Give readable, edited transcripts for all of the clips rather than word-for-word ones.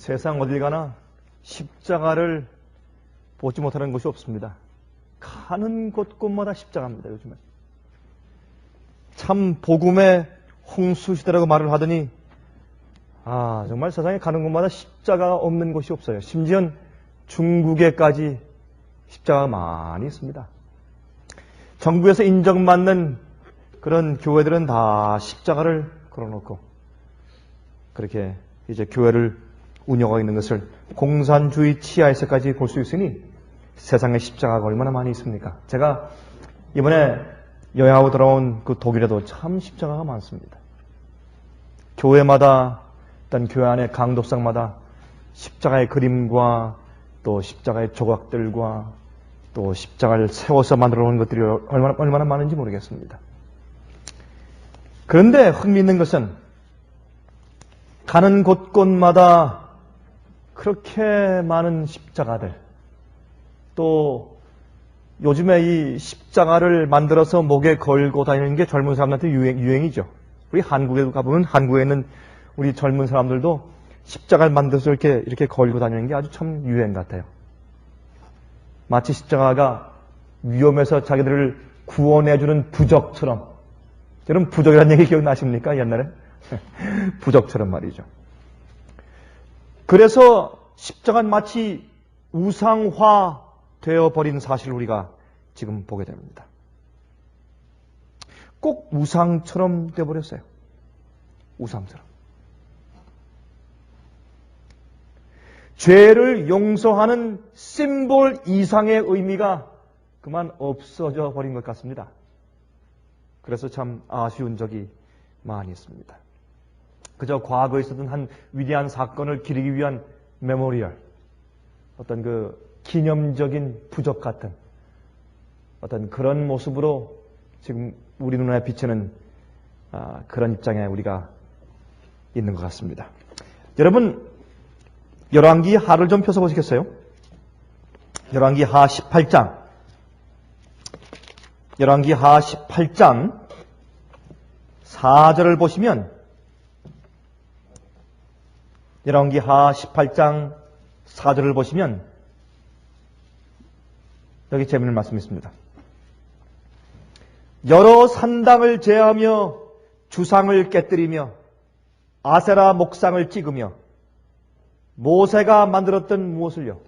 세상 어딜 가나 십자가를 보지 못하는 곳이 없습니다. 가는 곳곳마다 십자가입니다, 요즘은. 참 복음의 홍수시대라고 말을 하더니 정말 세상에 가는 곳마다 십자가가 없는 곳이 없어요. 심지어 중국에까지 십자가가 많이 있습니다. 정부에서 인정받는 그런 교회들은 다 십자가를 걸어놓고 그렇게 이제 교회를 운영하고 있는 것을 공산주의 치하에서까지 볼 수 있으니 세상에 십자가가 얼마나 많이 있습니까? 제가 이번에 여행하고 돌아온 그 독일에도 참 십자가가 많습니다. 교회마다, 일단 교회 안에 강독상마다 십자가의 그림과 또 십자가의 조각들과 또 십자가를 세워서 만들어 놓은 것들이 얼마나 많은지 모르겠습니다. 그런데 흥미있는 것은 가는 곳곳마다 그렇게 많은 십자가들, 또 요즘에 이 십자가를 만들어서 목에 걸고 다니는 게 젊은 사람한테 유행이죠. 우리 한국에 가보면 한국에 있는 우리 젊은 사람들도 십자가를 만들어서 이렇게 걸고 다니는 게 아주 참 유행 같아요. 마치 십자가가 위험해서 자기들을 구원해주는 부적처럼. 여러분 부적이라는 얘기 기억나십니까? 옛날에? 부적처럼 말이죠. 그래서 십자가는 마치 우상화 되어버린 사실을 우리가 지금 보게 됩니다. 꼭 우상처럼 되어버렸어요. 우상처럼. 죄를 용서하는 심볼 이상의 의미가 그만 없어져 버린 것 같습니다. 그래서 참 아쉬운 적이 많이 있습니다. 그저 과거에 있었던 한 위대한 사건을 기리기 위한 메모리얼, 어떤 그 기념적인 부적 같은 어떤 그런 모습으로 지금 우리 눈에 비치는 그런 입장에 우리가 있는 것 같습니다. 여러분, 열왕기 하를 좀 펴서 보시겠어요? 열왕기 하 18장. 열왕기 하 18장 4절을 보시면 열왕기 하 18장 4절을 보시면 여기 재미있는 말씀이 있습니다. 여러 산당을 제하며 주상을 깨뜨리며 아세라 목상을 찍으며 모세가 만들었던 무엇을요?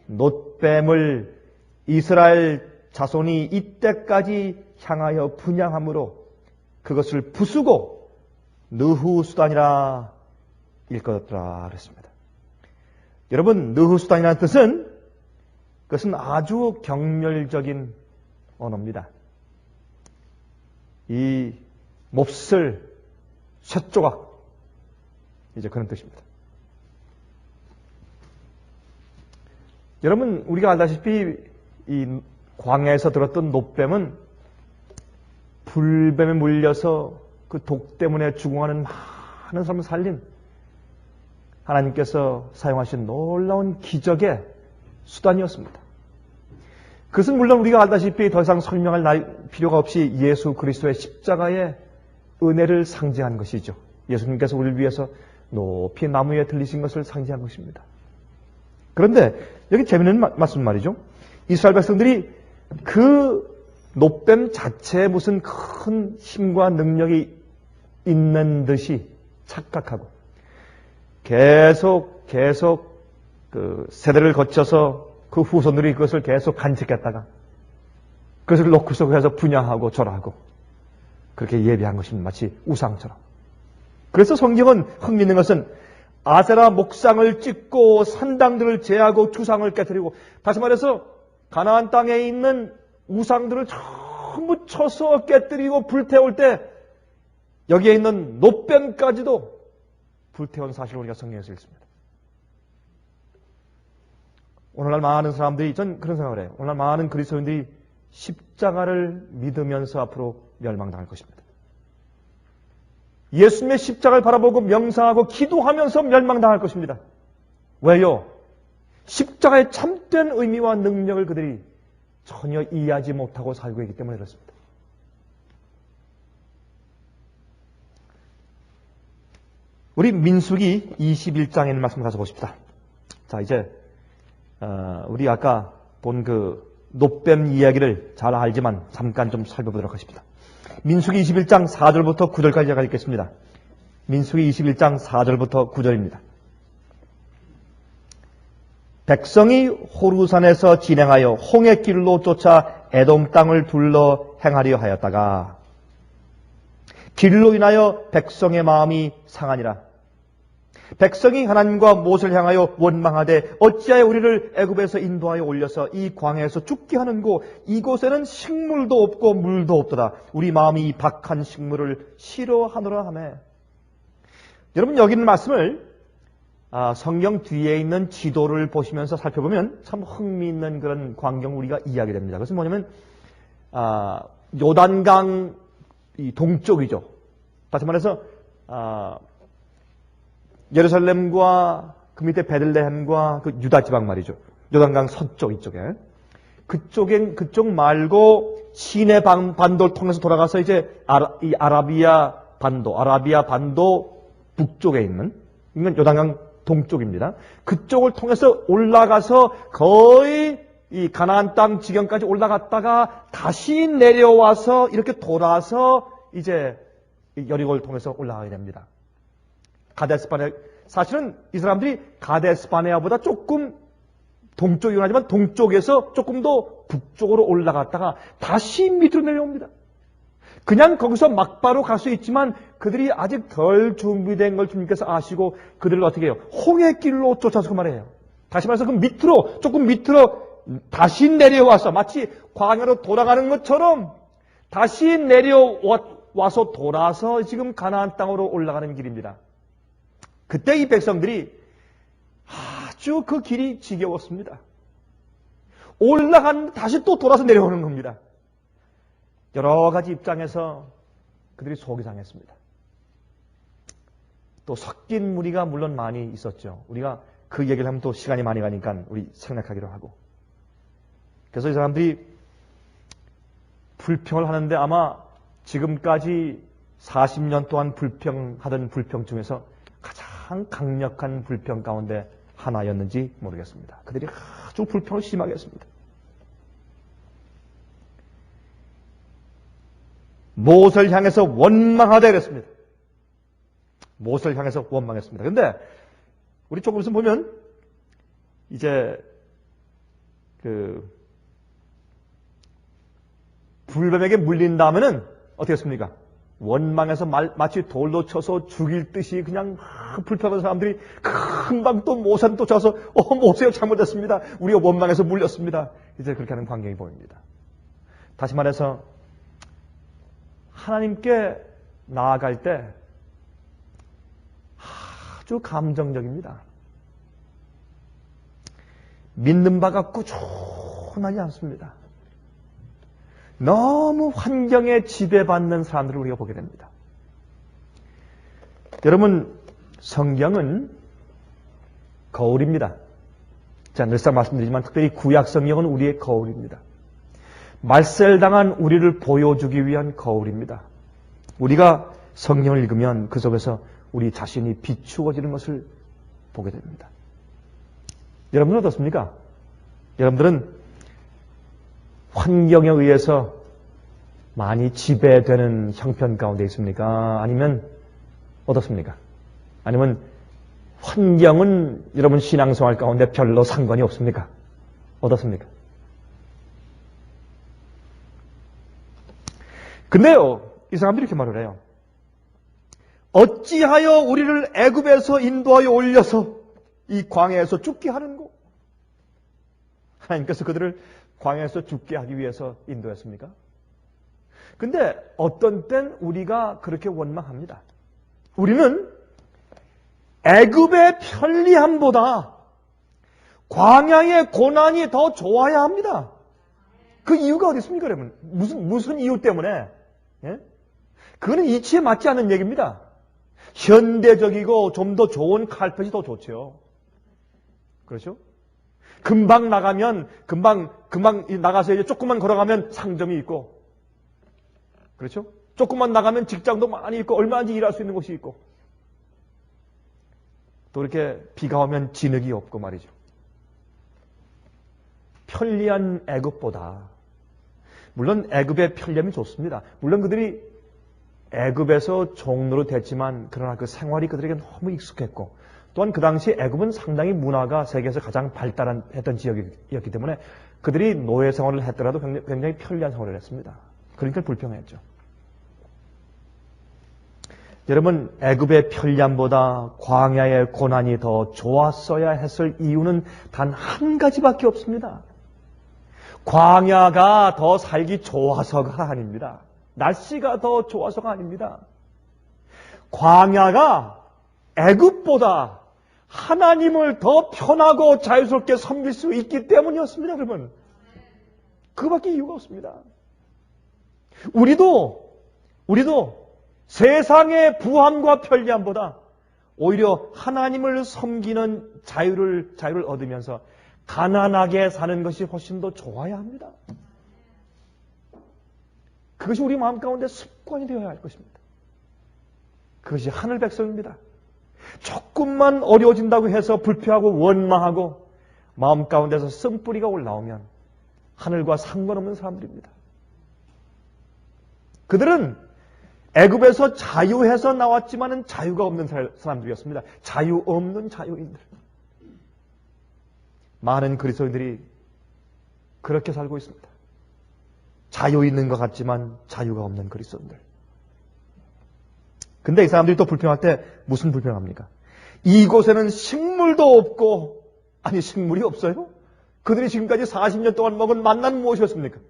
놋뱀을 이스라엘 자손이 이때까지 향하여 분향함으로 그것을 부수고 느후수단이라 일컫었더라 그랬습니다. 여러분, 느후수단이라는 뜻은 그것은 아주 경멸적인 언어입니다. 이 몹쓸 쇳조각, 이제 그런 뜻입니다. 여러분, 우리가 알다시피 이 광야에서 들었던 놋뱀은 불뱀에 물려서 그 독 때문에 죽어가는 많은 사람을 살린 하나님께서 사용하신 놀라운 기적의 수단이었습니다. 그것은 물론 우리가 알다시피 더 이상 설명할 필요가 없이 예수 그리스도의 십자가의 은혜를 상징한 것이죠. 예수님께서 우리를 위해서 높이 나무 위에 들리신 것을 상징한 것입니다. 그런데 여기 재미있는 말씀 말이죠. 이스라엘 백성들이 그 놋뱀 자체에 무슨 큰 힘과 능력이 있는 듯이 착각하고 계속 그 세대를 거쳐서 그 후손들이 그것을 계속 간직했다가 그것을 놓고서 해서 분양하고 절하고 그렇게 예비한 것입니다. 마치 우상처럼. 그래서 성경은 흥미있는 것은 아세라 목상을 찍고 산당들을 제하고 주상을 깨뜨리고, 다시 말해서 가나안 땅에 있는 우상들을 전부 쳐서 깨뜨리고 불태울 때 여기에 있는 놋뱀까지도 불태운 사실을 우리가 성경에서 읽습니다. 오늘날 많은 사람들이, 전 그런 생각을 해요. 오늘날 많은 그리스도인들이 십자가를 믿으면서 앞으로 멸망당할 것입니다. 예수님의 십자가를 바라보고 명상하고 기도하면서 멸망당할 것입니다. 왜요? 십자가의 참된 의미와 능력을 그들이 전혀 이해하지 못하고 살고 있기 때문에 그렇습니다. 우리 민수기 21장에 있는 말씀 가서 보십시다. 자, 이제 우리 아까 본 그 놋뱀 이야기를 잘 알지만 잠깐 좀 살펴보도록 하십니다. 민수기 21장 4절부터 9절까지 제가 읽겠습니다. 민수기 21장 4절부터 9절입니다. 백성이 호르산에서 진행하여 홍해 길로 쫓아 에돔 땅을 둘러 행하려 하였다가 길로 인하여 백성의 마음이 상하니라. 백성이 하나님과 모세를 향하여 원망하되 어찌하여 우리를 애굽에서 인도하여 올려서 이 광야에서 죽게 하는고 이곳에는 식물도 없고 물도 없도다. 우리 마음이 이 박한 식물을 싫어하노라 하매. 여러분, 여기 있는 말씀을 성경 뒤에 있는 지도를 보시면서 살펴보면 참 흥미있는 그런 광경을 우리가 이해하게 됩니다. 그것은 뭐냐면 요단강 동쪽이죠. 다시 말해서 예루살렘과 그 밑에 베들레헴과 그 유다 지방 말이죠. 요단강 서쪽 이쪽에. 그쪽 말고 시내 반도를 통해서 돌아가서 이제 아라비아 반도 북쪽에 있는, 이건 요단강 동쪽입니다. 그쪽을 통해서 올라가서 거의 이 가나안 땅 지경까지 올라갔다가 다시 내려와서 이렇게 돌아서 이제 여리고를 통해서 올라가게 됩니다. 사실은 이 사람들이 가데스바네아보다 조금 동쪽이긴 하지만 동쪽에서 조금 더 북쪽으로 올라갔다가 다시 밑으로 내려옵니다. 그냥 거기서 막바로 갈 수 있지만 그들이 아직 덜 준비된 걸 주님께서 아시고 그들을 어떻게 해요? 홍해길로 쫓아서 그 말이에요. 다시 말해서 그 조금 밑으로 다시 내려와서 마치 광야로 돌아가는 것처럼 다시 내려와서 돌아서 지금 가나안 땅으로 올라가는 길입니다. 그때 이 백성들이 아주 그 길이 지겨웠습니다. 올라갔는데 다시 또 돌아서 내려오는 겁니다. 여러 가지 입장에서 그들이 속이 상했습니다. 또 섞인 무리가 물론 많이 있었죠. 우리가 그 얘기를 하면 또 시간이 많이 가니까 우리 생략하기로 하고. 그래서 이 사람들이 불평을 하는데 아마 지금까지 40년 동안 불평하던 불평 중에서 가장 강력한 불평 가운데 하나였는지 모르겠습니다. 그들이 아주 불평을 심하게 했습니다. 모세를 향해서 원망하다 그랬습니다. 모세를 향해서 원망했습니다. 그런데 우리 조금 있으면 보면 이제 그 불뱀에게 물린 다음에는 어떻게 했습니까? 원망해서 마치 돌로 쳐서 죽일 듯이 그냥 불평하는 사람들이 금방 또 모세한테 또 쳐서 모세가 잘못했습니다. 우리가 원망해서 물렸습니다. 이제 그렇게 하는 광경이 보입니다. 다시 말해서 하나님께 나아갈 때 아주 감정적입니다. 믿는 바가 꾸준하지 않습니다. 너무 환경에 지배받는 사람들을 우리가 보게 됩니다. 여러분, 성경은 거울입니다. 자, 늘상 말씀드리지만 특별히 구약 성경은 우리의 거울입니다. 말살당한 우리를 보여주기 위한 거울입니다. 우리가 성경을 읽으면 그 속에서 우리 자신이 비추어지는 것을 보게 됩니다. 여러분은 어떻습니까? 여러분들은 환경에 의해서 많이 지배되는 형편 가운데 있습니까? 아니면 어떻습니까? 아니면 환경은 여러분 신앙생활 가운데 별로 상관이 없습니까? 어떻습니까? 근데요, 이 사람들이 이렇게 말을 해요. 어찌하여 우리를 애굽에서 인도하여 올려서 이 광야에서 죽게 하는고? 하나님께서 그들을 광야에서 죽게 하기 위해서 인도했습니까? 근데 어떤 땐 우리가 그렇게 원망합니다. 우리는 애굽의 편리함보다 광야의 고난이 더 좋아야 합니다. 그 이유가 어디 있습니까, 여러분? 무슨 이유 때문에? 예? 그거는 이치에 맞지 않는 얘기입니다. 현대적이고 좀 더 좋은 칼펫이 더 좋죠. 그렇죠? 금방 나가면, 금방 나가서 이제 조금만 걸어가면 상점이 있고, 그렇죠? 조금만 나가면 직장도 많이 있고, 얼마든지 일할 수 있는 곳이 있고. 또 이렇게 비가 오면 진흙이 없고 말이죠. 편리한 애굽보다, 물론 애굽의 편리함이 좋습니다. 물론 그들이 애굽에서 종로로 됐지만 그러나 그 생활이 그들에게 너무 익숙했고, 또한 그 당시 애굽은 상당히 문화가 세계에서 가장 발달했던 지역이었기 때문에 그들이 노예 생활을 했더라도 굉장히 편리한 생활을 했습니다. 그러니까 불평했죠. 여러분, 애굽의 편리함보다 광야의 고난이 더 좋았어야 했을 이유는 단 한 가지밖에 없습니다. 광야가 더 살기 좋아서가 아닙니다. 날씨가 더 좋아서가 아닙니다. 광야가 애굽보다 하나님을 더 편하고 자유스럽게 섬길 수 있기 때문이었습니다, 여러분. 그밖에 이유가 없습니다. 우리도 세상의 부함과 편리함보다 오히려 하나님을 섬기는 자유를 얻으면서 가난하게 사는 것이 훨씬 더 좋아야 합니다. 그것이 우리 마음 가운데 습관이 되어야 할 것입니다. 그것이 하늘 백성입니다. 조금만 어려워진다고 해서 불평하고 원망하고 마음 가운데서 쓴뿌리가 올라오면 하늘과 상관없는 사람들입니다. 그들은 애굽에서 자유해서 나왔지만은 자유가 없는 사람들이었습니다. 자유 없는 자유인들. 많은 그리스도인들이 그렇게 살고 있습니다. 자유 있는 것 같지만 자유가 없는 그리스도인들. 근데 이 사람들이 또 불평할 때 무슨 불평합니까? 이곳에는 식물도 없고, 아니 식물이 없어요? 그들이 지금까지 40년 동안 먹은 만나는 무엇이었습니까?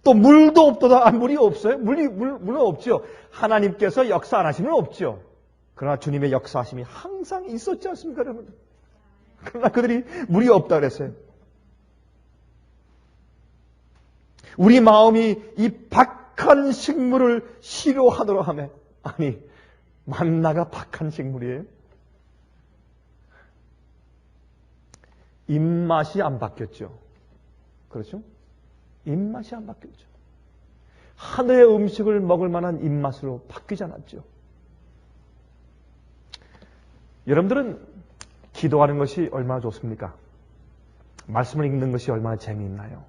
또 물도 없도다. 물이 없어요? 물은 없죠. 하나님께서 역사 안 하시면 없죠. 그러나 주님의 역사하심이 항상 있었지 않습니까, 여러분? 그러나 그들이 물이 없다 그랬어요. 우리 마음이 이 박한 식물을 싫어하더라 하며, 아니 만나가 박한 식물이에요? 입맛이 안 바뀌었죠. 그렇죠? 입맛이 안 바뀌었죠. 하늘의 음식을 먹을 만한 입맛으로 바뀌지 않았죠. 여러분들은 기도하는 것이 얼마나 좋습니까? 말씀을 읽는 것이 얼마나 재미있나요?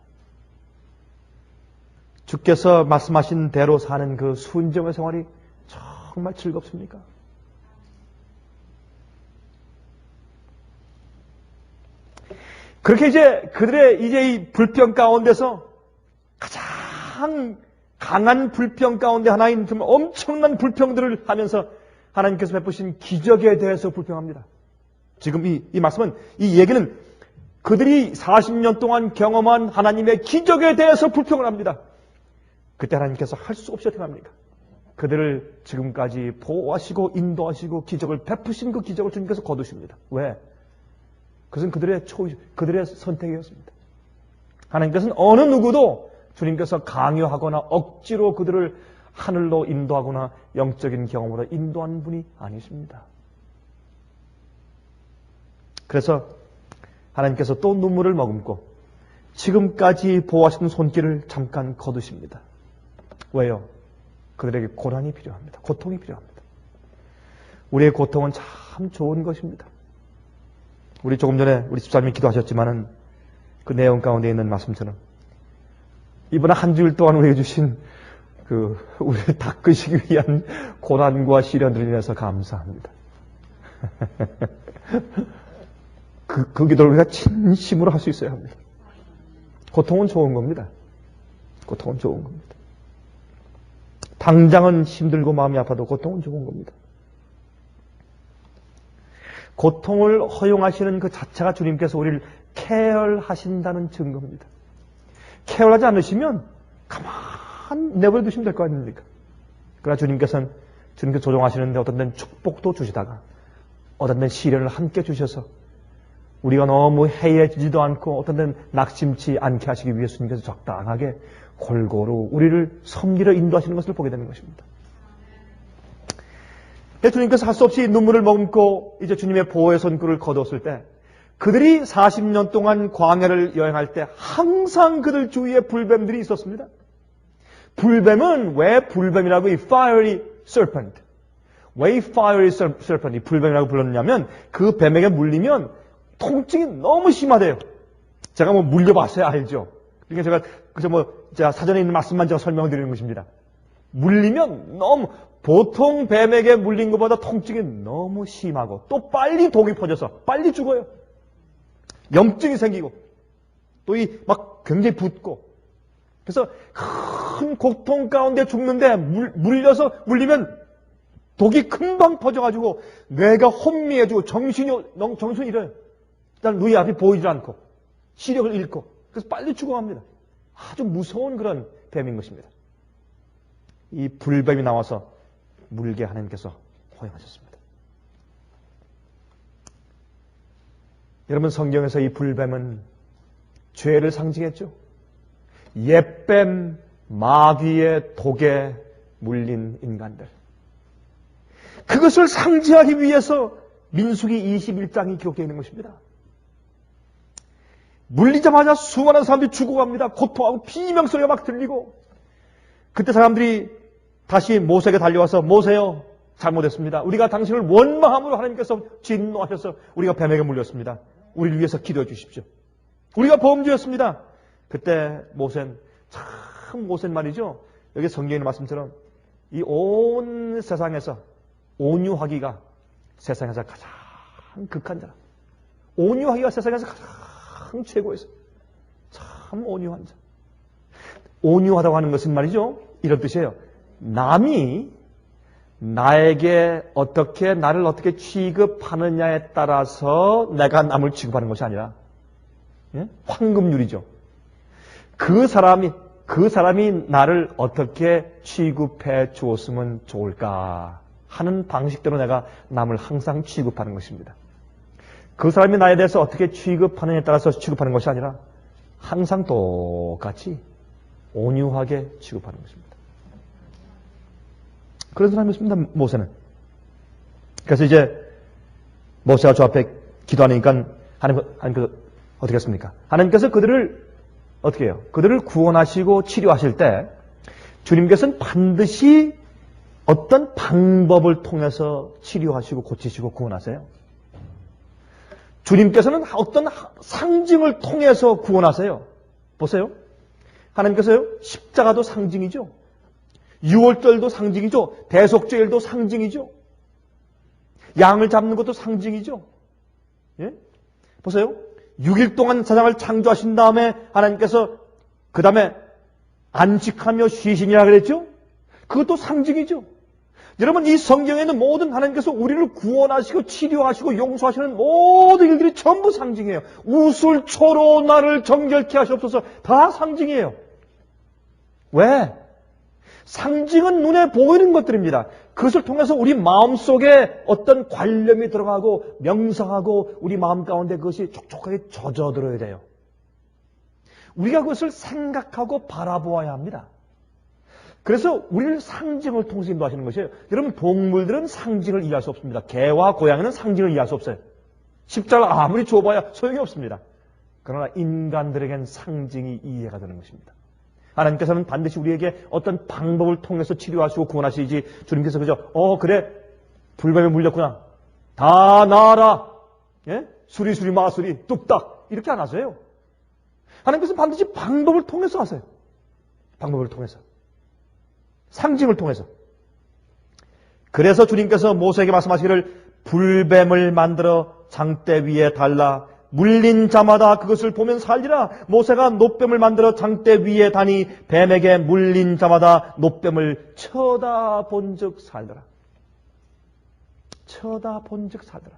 주께서 말씀하신 대로 사는 그 순종의 생활이 정말 즐겁습니까? 그렇게 이제 그들의 이 불평 가운데서 가장 강한 불평 가운데 하나인 정말 엄청난 불평들을 하면서 하나님께서 베푸신 기적에 대해서 불평합니다. 지금 이 말씀은, 이 얘기는 그들이 40년 동안 경험한 하나님의 기적에 대해서 불평을 합니다. 그때 하나님께서 할 수 없이 어떻게 합니까? 그들을 지금까지 보호하시고 인도하시고 기적을 베푸신 그 기적을 주님께서 거두십니다. 왜? 그것은 그들의 선택이었습니다. 하나님께서는 어느 누구도 주님께서 강요하거나 억지로 그들을 하늘로 인도하거나 영적인 경험으로 인도한 분이 아니십니다. 그래서 하나님께서 또 눈물을 머금고 지금까지 보호하신 손길을 잠깐 거두십니다. 왜요? 그들에게 고난이 필요합니다. 고통이 필요합니다. 우리의 고통은 참 좋은 것입니다. 우리 조금 전에 우리 집사님이 기도하셨지만은 그 내용 가운데 있는 말씀처럼 이번에 한 주일 동안 우리에게 주신 우리를 닦으시기 위한 고난과 시련들을 인해서 감사합니다. 그 기도를 우리가 진심으로 할 수 있어야 합니다. 고통은 좋은 겁니다. 고통은 좋은 겁니다. 당장은 힘들고 마음이 아파도 고통은 좋은 겁니다. 고통을 허용하시는 그 자체가 주님께서 우리를 케어하신다는 증거입니다. 케어하지 않으시면 가만 내버려 두시면 될 거 아닙니까? 그러나 주님께서 조종하시는데 어떤 데는 축복도 주시다가 어떤 데는 시련을 함께 주셔서 우리가 너무 해이해지지도 않고 어떤 데는 낙심치 않게 하시기 위해 주님께서 적당하게 골고루 우리를 섬기려 인도하시는 것을 보게 되는 것입니다. 주님께서 할 수 없이 눈물을 머금고 이제 주님의 보호의 손길을 거두었을 때 그들이 40년 동안 광야를 여행할 때 항상 그들 주위에 불뱀들이 있었습니다. 불뱀은 왜 불뱀이라고 이 fiery serpent, 왜 fiery serpent이 불뱀이라고 불렀냐면 그 뱀에게 물리면 통증이 너무 심하대요. 제가 뭐 물려봤어야 알죠. 그러니까 제가 사전에 있는 말씀만 제가 설명드리는 것입니다. 물리면 너무 보통 뱀에게 물린 것보다 통증이 너무 심하고 또 빨리 독이 퍼져서 빨리 죽어요. 염증이 생기고 또 막 굉장히 붓고 그래서 큰 고통 가운데 죽는데 물리면 독이 금방 퍼져가지고 뇌가 혼미해지고 정신이 잃어요. 일단 눈이 앞이 보이질 않고 시력을 잃고 그래서 빨리 죽어갑니다. 아주 무서운 그런 뱀인 것입니다. 이 불뱀이 나와서 물게 하나님께서 허용하셨습니다. 여러분 성경에서 이 불뱀은 죄를 상징했죠. 옛뱀, 마귀의 독에 물린 인간들. 그것을 상징하기 위해서 민수기 21장이 기록되어 있는 것입니다. 물리자마자 수많은 사람들이 죽어갑니다. 고통하고 비명소리가 막 들리고 그때 사람들이 다시 모세에게 달려와서 모세요 잘못했습니다. 우리가 당신을 원망함으로 하나님께서 진노하셔서 우리가 뱀에게 물렸습니다. 우리를 위해서 기도해 주십시오. 우리가 범죄였습니다. 그때 모세는 참 모세는 말이죠. 여기 성경의 말씀처럼 이 온 세상에서 온유하기가 세상에서 가장 극한 자라. 온유하기가 세상에서 가장 최고에서 참 온유한 자. 온유하다고 하는 것은 말이죠. 이런 뜻이에요. 남이 나를 어떻게 취급하느냐에 따라서 내가 남을 취급하는 것이 아니라 황금률이죠. 그 사람이 나를 어떻게 취급해 주었으면 좋을까 하는 방식대로 내가 남을 항상 취급하는 것입니다. 그 사람이 나에 대해서 어떻게 취급하느냐에 따라서 취급하는 것이 아니라 항상 똑같이 온유하게 취급하는 것입니다. 그런 사람이었습니다, 모세는. 그래서 이제 모세가 저 앞에 기도하니까 하나님께서 어떻게 했습니까? 하나님께서 그들을 어떻게 해요? 그들을 구원하시고 치료하실 때 주님께서는 반드시 어떤 방법을 통해서 치료하시고 고치시고 구원하세요. 주님께서는 어떤 상징을 통해서 구원하세요. 보세요. 하나님께서요, 십자가도 상징이죠. 유월절도 상징이죠. 대속죄일도 상징이죠. 양을 잡는 것도 상징이죠. 예? 보세요. 6일 동안 세상을 창조하신 다음에 하나님께서 그 다음에 안식하며 쉬시니라 그랬죠. 그것도 상징이죠. 여러분 이 성경에는 모든 하나님께서 우리를 구원하시고 치료하시고 용서하시는 모든 일들이 전부 상징이에요. 우술초로 나를 정결케 하시옵소서. 다 상징이에요. 왜? 상징은 눈에 보이는 것들입니다. 그것을 통해서 우리 마음속에 어떤 관념이 들어가고 명상하고 우리 마음 가운데 그것이 촉촉하게 젖어들어야 돼요. 우리가 그것을 생각하고 바라보아야 합니다. 그래서 우리를 상징을 통해서 인도하시는 것이에요. 여러분 동물들은 상징을 이해할 수 없습니다. 개와 고양이는 상징을 이해할 수 없어요. 십자가 아무리 좁아야 소용이 없습니다. 그러나 인간들에겐 상징이 이해가 되는 것입니다. 하나님께서는 반드시 우리에게 어떤 방법을 통해서 치료하시고 구원하시지 주님께서 그저 그래 불뱀에 물렸구나 다 나아라 예? 수리수리 마수리 뚝딱 이렇게 안 하세요. 하나님께서는 반드시 방법을 통해서 하세요. 방법을 통해서 상징을 통해서. 그래서 주님께서 모세에게 말씀하시기를 불뱀을 만들어 장대 위에 달라 물린 자마다 그것을 보면 살리라. 모세가 놋뱀을 만들어 장대 위에 다니 뱀에게 물린 자마다 놋뱀을 쳐다본즉 살더라. 쳐다본즉 살더라.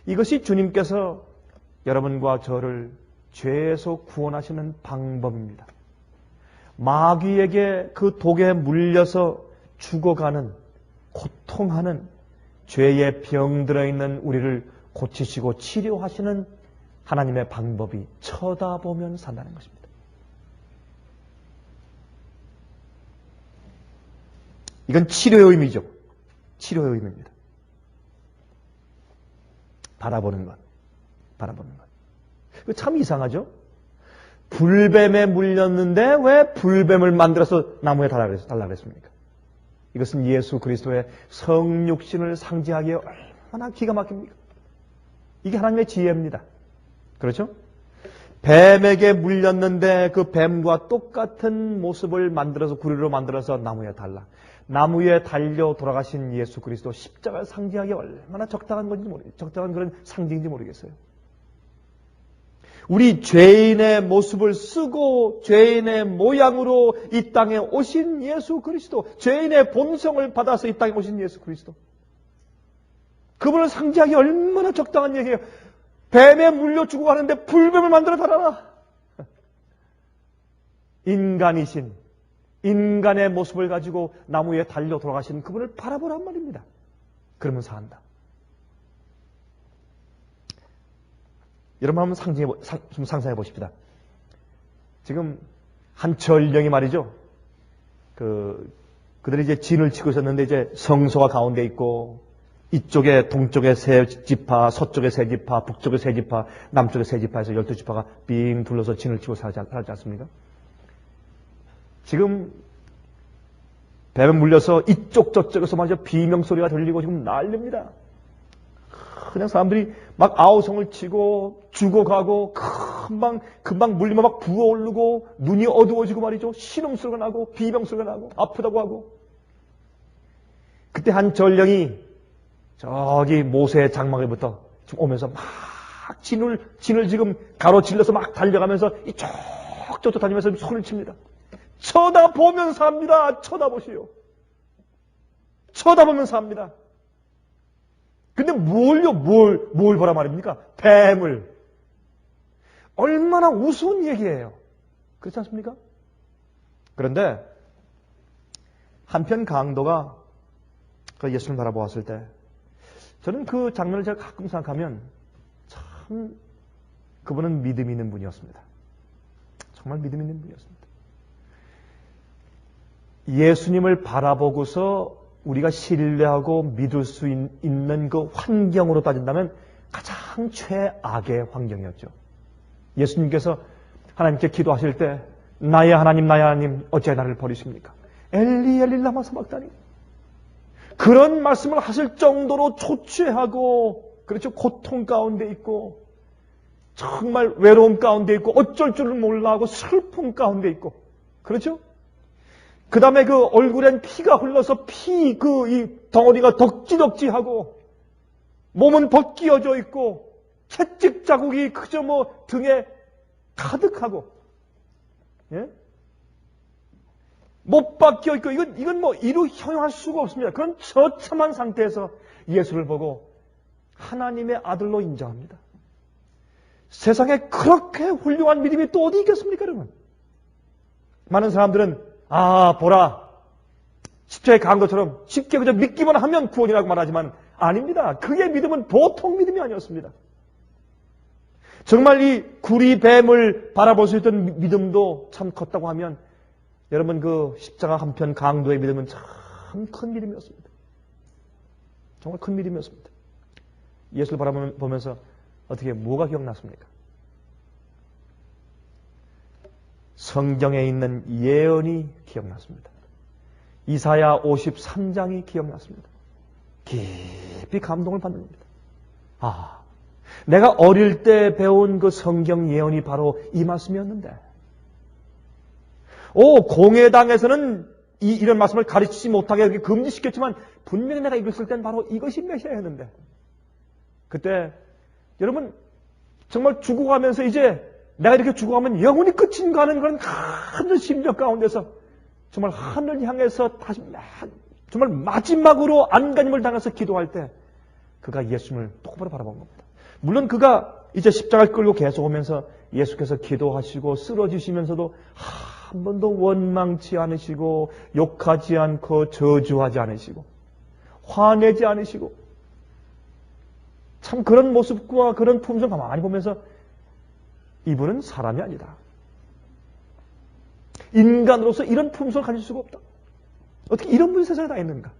이것이 주님께서 여러분과 저를 죄에서 구원하시는 방법입니다. 마귀에게 그 독에 물려서 죽어가는 고통하는 죄에 병들어 있는 우리를 고치시고 치료하시는 하나님의 방법이 쳐다보면 산다는 것입니다. 이건 치료의 의미죠. 치료의 의미입니다. 바라보는 것. 바라보는 것. 참 이상하죠? 불뱀에 물렸는데 왜 불뱀을 만들어서 나무에 달라 그랬습니까? 이것은 예수 그리스도의 성육신을 상징하기에 얼마나 기가 막힙니까? 이게 하나님의 지혜입니다. 그렇죠? 뱀에게 물렸는데 그 뱀과 똑같은 모습을 만들어서 구리로 만들어서 나무에 달라. 나무에 달려 돌아가신 예수 그리스도 십자가를 상징하기에 얼마나 적당한 건지 적당한 그런 상징인지 모르겠어요. 우리 죄인의 모습을 쓰고 죄인의 모양으로 이 땅에 오신 예수 그리스도, 죄인의 본성을 받아서 이 땅에 오신 예수 그리스도. 그분을 상징하기 얼마나 적당한 얘기예요. 뱀에 물려 죽어가는데 불뱀을 만들어 달아라. 인간이신, 인간의 모습을 가지고 나무에 달려 돌아가신 그분을 바라보란 말입니다. 그러면 산다. 여러분 한번 좀 상상해 보십시다. 지금 한 전령이 말이죠. 그들이 이제 진을 치고 있었는데 이제 성소가 가운데 있고 이쪽에 동쪽에 세 지파, 서쪽에 세 지파, 북쪽에 세 지파, 남쪽에 세 지파에서 12지파가 빙 둘러서 진을 치고 살지 않습니까? 지금 뱀에 물려서 이쪽 저쪽에서 마저 비명소리가 들리고 지금 난립니다. 그냥 사람들이 막 아우성을 치고 죽어가고 금방 물리면 막 부어오르고 눈이 어두워지고 말이죠. 신음소리가 나고 비명소리가 나고 아프다고 하고. 그때 한 전령이 저기 모세의 장막에부터 지금 오면서 막 진을 지금 가로질러서 막 달려가면서 이쪽저쪽 다니면서 손을 칩니다. 쳐다보면서 합니다. 쳐다보시오. 쳐다보면서 합니다. 근데 뭘 보라 말입니까? 뱀을. 얼마나 우스운 얘기예요. 그렇지 않습니까? 그런데 한편 강도가 그 예수를 바라보았을 때 저는 그 장면을 제가 가끔 생각하면 참 그분은 믿음 있는 분이었습니다. 정말 믿음 있는 분이었습니다. 예수님을 바라보고서 우리가 신뢰하고 믿을 수 있는 그 환경으로 따진다면 가장 최악의 환경이었죠. 예수님께서 하나님께 기도하실 때 나의 하나님 어찌 나를 버리십니까? 엘리 라마 사박다니. 그런 말씀을 하실 정도로 초췌하고 그렇죠. 고통 가운데 있고 정말 외로움 가운데 있고 어쩔 줄을 몰라 하고 슬픔 가운데 있고 그렇죠. 그 다음에 그 얼굴엔 피가 흘러서 이 덩어리가 덕지덕지하고 몸은 벗기어져 있고 채찍 자국이 그저 뭐 등에 가득하고 예? 못 박혀 있고 이건 뭐 이루 형용할 수가 없습니다. 그런 처참한 상태에서 예수를 보고 하나님의 아들로 인정합니다. 세상에 그렇게 훌륭한 믿음이 또 어디 있겠습니까, 여러분? 많은 사람들은 보라. 십자가의 강도처럼 쉽게 그저 믿기만 하면 구원이라고 말하지만 아닙니다. 그의 믿음은 보통 믿음이 아니었습니다. 정말 이 구리뱀을 바라볼 수 있던 믿음도 참 컸다고 하면 여러분 그 십자가 한편 강도의 믿음은 참 큰 믿음이었습니다. 정말 큰 믿음이었습니다. 예수를 바라보면서 어떻게 뭐가 기억났습니까? 성경에 있는 예언이 기억났습니다. 이사야 53장이 기억났습니다. 깊이 감동을 받습니다. 내가 어릴 때 배운 그 성경 예언이 바로 이 말씀이었는데 공회당에서는 이런 말씀을 가르치지 못하게 이렇게 금지시켰지만 분명히 내가 읽었을 땐 바로 이것이 메시아였는데 그때 여러분 정말 죽어가면서 이제 내가 이렇게 죽어가면 영혼이 끝인가 하는 그런 큰 심정 가운데서 정말 하늘 향해서 다시 정말 마지막으로 안간힘을 당해서 기도할 때 그가 예수님을 똑바로 바라본 겁니다. 물론 그가 이제 십자가를 끌고 계속 오면서 예수께서 기도하시고 쓰러지시면서도 한 번도 원망치 않으시고 욕하지 않고 저주하지 않으시고 화내지 않으시고 참 그런 모습과 그런 품성을 가만히 보면서 이분은 사람이 아니다. 인간으로서 이런 품성을 가질 수가 없다. 어떻게 이런 분이 세상에 다 있는가?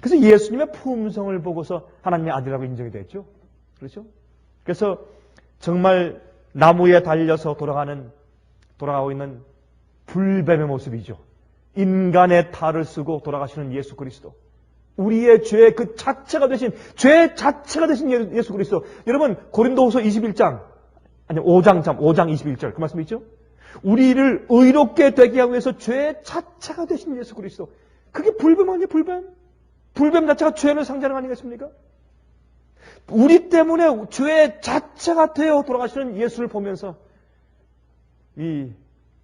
그래서 예수님의 품성을 보고서 하나님의 아들이라고 인정이 됐죠. 그렇죠? 그래서 정말 나무에 달려서 돌아가고 있는 불뱀의 모습이죠. 인간의 탈을 쓰고 돌아가시는 예수 그리스도. 우리의 죄의 그 자체가 되신, 죄 자체가 되신 예수 그리스도. 여러분, 고린도후서 21장, 아니 5장 21절 그 말씀 있죠? 우리를 의롭게 되게 하기 위해서 죄 자체가 되신 예수 그리스도. 그게 불뱀 아니에요, 불뱀? 불뱀 자체가 죄를 상징하는 거 아니겠습니까? 우리 때문에 죄 자체가 되어 돌아가시는 예수를 보면서 이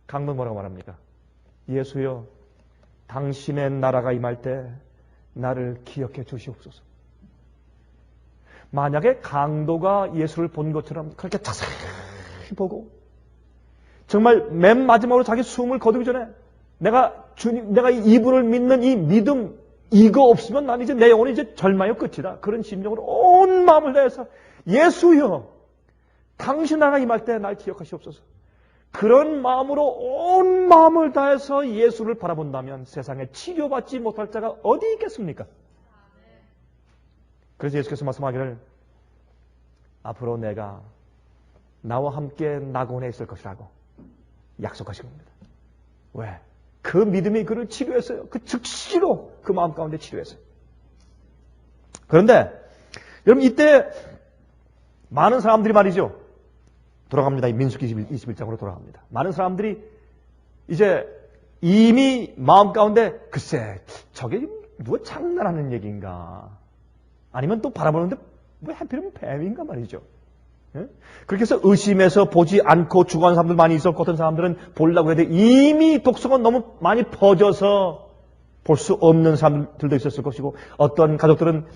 강도 뭐라고 말합니까? 예수여, 당신의 나라가 임할 때 나를 기억해 주시옵소서. 만약에 강도가 예수를 본 것처럼 그렇게 자세히 보고 정말 맨 마지막으로 자기 숨을 거두기 전에 내가 이분을 믿는 이 믿음, 이거 없으면 난 이제 내 영혼이 이제 절망의 끝이다. 그런 심정으로 온 마음을 다해서 예수여, 당신 나라가 임할 때 날 기억하시옵소서. 그런 마음으로 온 마음을 다해서 예수를 바라본다면 세상에 치료받지 못할 자가 어디 있겠습니까? 그래서 예수께서 말씀하기를 앞으로 내가 나와 함께 낙원에 있을 것이라고 약속하신 겁니다. 왜? 그 믿음이 그를 치료했어요. 그 즉시로 그 마음 가운데 치료했어요. 그런데 여러분 이때 많은 사람들이 말이죠. 돌아갑니다. 민수기 21장으로 돌아갑니다. 많은 사람들이 이제 이미 마음 가운데 글쎄 저게 누가 장난하는 얘기인가 아니면 또 바라보는데 왜 하필이면 뱀인가 말이죠. 예? 그렇게 해서 의심해서 보지 않고 죽어가는 사람들 많이 있었고 어떤 사람들은 보려고 해도 이미 독성은 너무 많이 퍼져서 볼 수 없는 사람들도 있었을 것이고 어떤 가족들은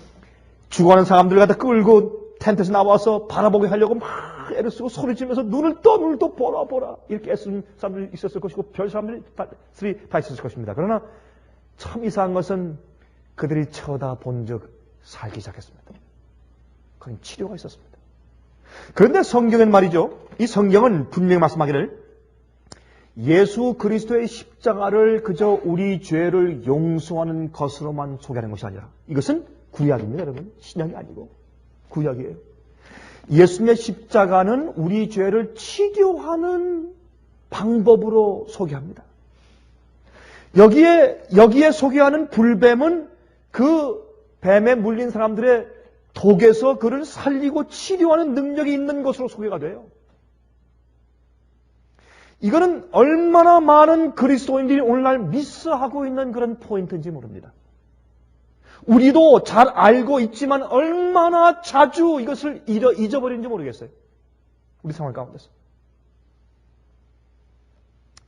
죽어가는 사람들을 갖다 끌고 텐트에서 나와서 바라보게 하려고 막 애를 쓰고 소리 지르면서 눈을 떠 보라 이렇게 애쓰는 사람들이 있었을 것이고 별 사람들이 다 있었을 것입니다. 그러나 참 이상한 것은 그들이 쳐다본 적 살기 시작했습니다. 그건 치료가 있었습니다. 그런데 성경은 말이죠. 이 성경은 분명히 말씀하기를 예수 그리스도의 십자가를 그저 우리 죄를 용서하는 것으로만 소개하는 것이 아니라 이것은 구약입니다. 여러분. 신약이 아니고 구약이에요. 예수님의 십자가는 우리 죄를 치료하는 방법으로 소개합니다. 여기에 소개하는 불뱀은 그 뱀에 물린 사람들의 독에서 그를 살리고 치료하는 능력이 있는 것으로 소개가 돼요. 이거는 얼마나 많은 그리스도인들이 오늘날 미스하고 있는 그런 포인트인지 모릅니다. 우리도 잘 알고 있지만 얼마나 자주 이것을 잊어버리는지 모르겠어요. 우리 생활 가운데서.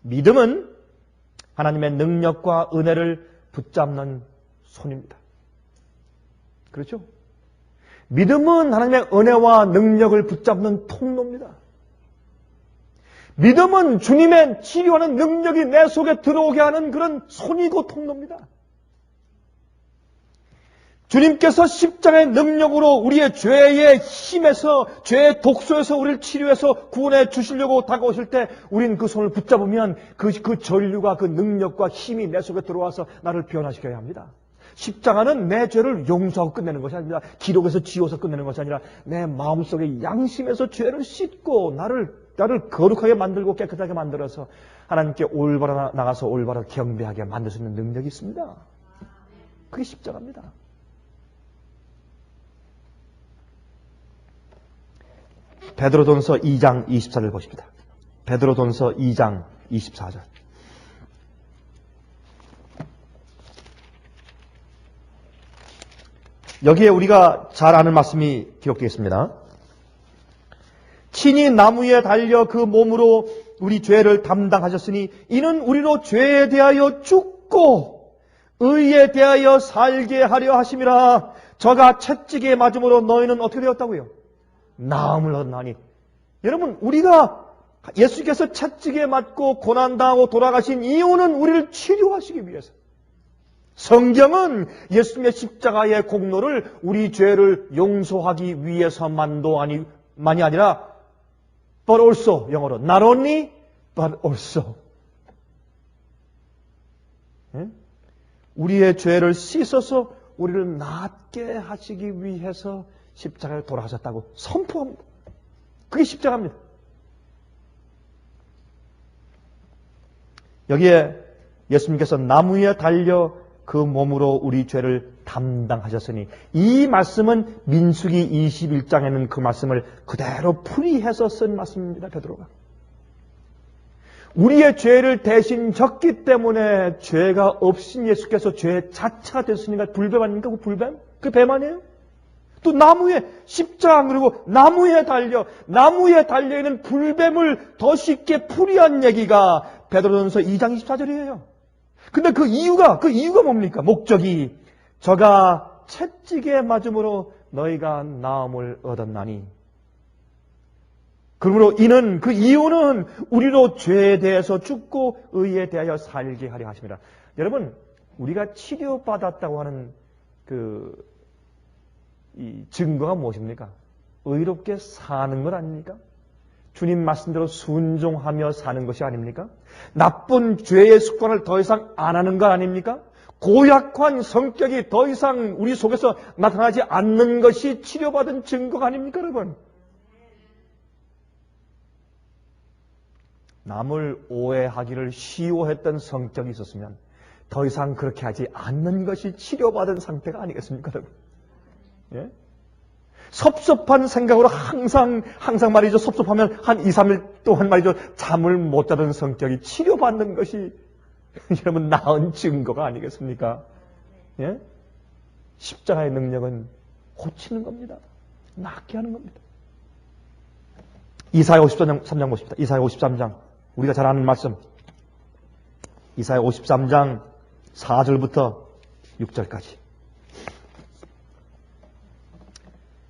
믿음은 하나님의 능력과 은혜를 붙잡는 손입니다. 그렇죠? 믿음은 하나님의 은혜와 능력을 붙잡는 통로입니다. 믿음은 주님의 치료하는 능력이 내 속에 들어오게 하는 그런 손이고 통로입니다. 주님께서 십자가의 능력으로 우리의 죄의 힘에서 죄의 독소에서 우리를 치료해서 구원해 주시려고 다가오실 때 우린 그 손을 붙잡으면 그 전류가 그 능력과 힘이 내 속에 들어와서 나를 변화시켜야 합니다. 십자가는 내 죄를 용서하고 끝내는 것이 아닙니다. 기록에서 지워서 끝내는 것이 아니라 내 마음속에 양심에서 죄를 씻고 나를 거룩하게 만들고 깨끗하게 만들어서 하나님께 올바라 나가서 올바라 경배하게 만들 수 있는 능력이 있습니다. 그게 십자가입니다. 베드로전서 2장 24절 보십니다. 베드로전서 2장 24절. 여기에 우리가 잘 아는 말씀이 기록되어 있습니다. 친히 나무에 달려 그 몸으로 우리 죄를 담당하셨으니 이는 우리로 죄에 대하여 죽고 의에 대하여 살게 하려 하심이라. 저가 채찍에 맞음으로 너희는 어떻게 되었다고요? 나음을 얻나니. 여러분, 우리가 예수께서 채찍에 맞고 고난당하고 돌아가신 이유는 우리를 치료하시기 위해서. 성경은 예수님의 십자가의 공로를 우리 죄를 용서하기 위해서만도 만이 아니라 but also, 영어로 not only but also. 우리의 죄를 씻어서 우리를 낫게 하시기 위해서 십자가에 돌아가셨다고 선포합니다. 그게 십자가입니다. 여기에 예수님께서 나무에 달려 그 몸으로 우리 죄를 담당하셨으니, 이 말씀은 민수기 21장에는 그 말씀을 그대로 풀이해서 쓴 말씀입니다. 베드로가. 우리의 죄를 대신 졌기 때문에 죄가 없인 예수께서 죄의 자체가 됐으니까 불뱀 아닙니까? 그 불뱀? 그 뱀 아니에요? 또 나무에 십자가 그리고 나무에 달려 있는 불뱀을 더 쉽게 풀이한 얘기가 베드로전서 2장 24절이에요. 근데 그 이유가 뭡니까? 목적이 저가 채찍에 맞음으로 너희가 나음을 얻었나니. 그러므로 그 이유는 우리로 죄에 대해서 죽고 의에 대하여 살게 하려 하십니다. 여러분, 우리가 치료받았다고 하는 이 증거가 무엇입니까? 의롭게 사는 것 아닙니까? 주님 말씀대로 순종하며 사는 것이 아닙니까? 나쁜 죄의 습관을 더 이상 안 하는 것 아닙니까? 고약한 성격이 더 이상 우리 속에서 나타나지 않는 것이 치료받은 증거가 아닙니까, 여러분? 남을 오해하기를 쉬워했던 성격이 있었으면 더 이상 그렇게 하지 않는 것이 치료받은 상태가 아니겠습니까, 여러분? 예? 섭섭한 생각으로 항상 말이죠. 섭섭하면 한 2, 3일 동안 말이죠. 잠을 못 자던 성격이 치료받는 것이 여러분 나은 증거가 아니겠습니까? 예? 십자가의 능력은 고치는 겁니다. 낫게 하는 겁니다. 이사야 53장 보십니다. 이사야 53장. 우리가 잘 아는 말씀. 이사야 53장 4절부터 6절까지.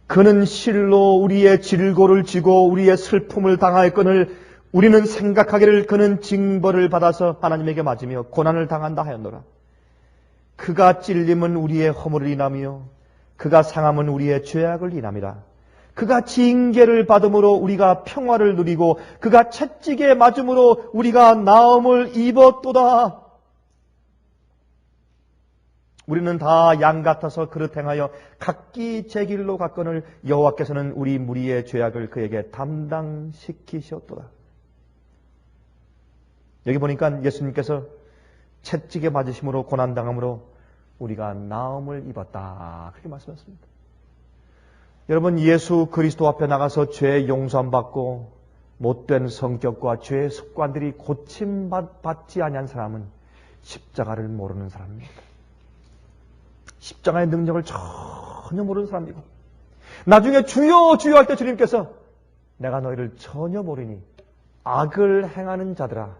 그는 실로 우리의 질고를 지고 우리의 슬픔을 당하였거늘 우리는 생각하기를 그는 징벌을 받아서 하나님에게 맞으며 고난을 당한다 하였노라. 그가 찔림은 우리의 허물을 인하며 그가 상함은 우리의 죄악을 인함이라. 그가 징계를 받음으로 우리가 평화를 누리고 그가 채찍에 맞음으로 우리가 나음을 입었도다. 우리는 다 양 같아서 그릇 행하여 각기 제 길로 갔거늘 여호와께서는 우리 무리의 죄악을 그에게 담당시키셨도다. 여기 보니까 예수님께서 채찍에 맞으심으로 고난당함으로 우리가 나음을 입었다. 그렇게 말씀하셨습니다. 여러분, 예수 그리스도 앞에 나가서 죄 용서받고 못된 성격과 죄의 습관들이 고침받지 아니한 사람은 십자가를 모르는 사람입니다. 십자가의 능력을 전혀 모르는 사람이고 나중에 주여 주여 할 때 주님께서 내가 너희를 전혀 모르니 악을 행하는 자들아,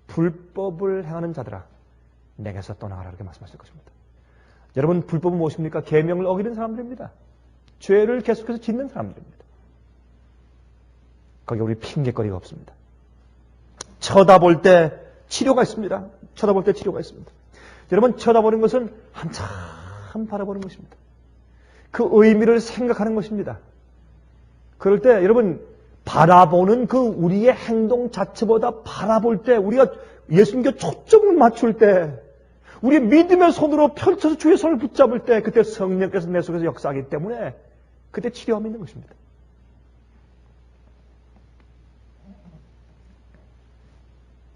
불법을 행하는 자들아, 내게서 떠나가라, 이렇게 말씀하실 것입니다. 여러분, 불법은 무엇입니까? 계명을 어기는 사람들입니다. 죄를 계속해서 짓는 사람들입니다. 거기 우리 핑계거리가 없습니다. 쳐다볼 때 치료가 있습니다. 쳐다볼 때 치료가 있습니다. 여러분, 쳐다보는 것은 한참 바라보는 것입니다. 그 의미를 생각하는 것입니다. 그럴 때 여러분, 바라보는 그 우리의 행동 자체보다 바라볼 때, 우리가 예수님께 초점을 맞출 때, 우리의 믿음의 손으로 펼쳐서 주의 손을 붙잡을 때, 그때 성령께서 내 속에서 역사하기 때문에 그때 치료함이 있는 것입니다.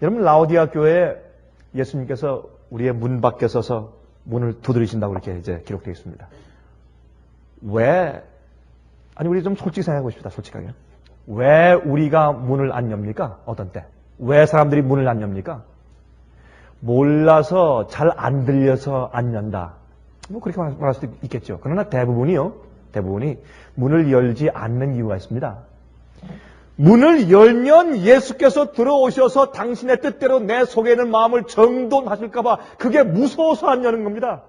여러분, 라오디아 교회에 예수님께서 우리의 문 밖에 서서 문을 두드리신다고 이렇게 이제 기록되어 있습니다. 왜? 아니, 우리 좀 솔직히 생각해 보십시다. 솔직하게. 왜 우리가 문을 안 엽니까? 어떤 때? 왜 사람들이 문을 안 엽니까? 몰라서 잘 안 들려서 안 연다. 뭐 그렇게 말할 수도 있겠죠. 그러나 대부분이 문을 열지 않는 이유가 있습니다. 문을 열면 예수께서 들어오셔서 당신의 뜻대로 내 속에 있는 마음을 정돈하실까봐 그게 무서워서 안 여는 겁니다.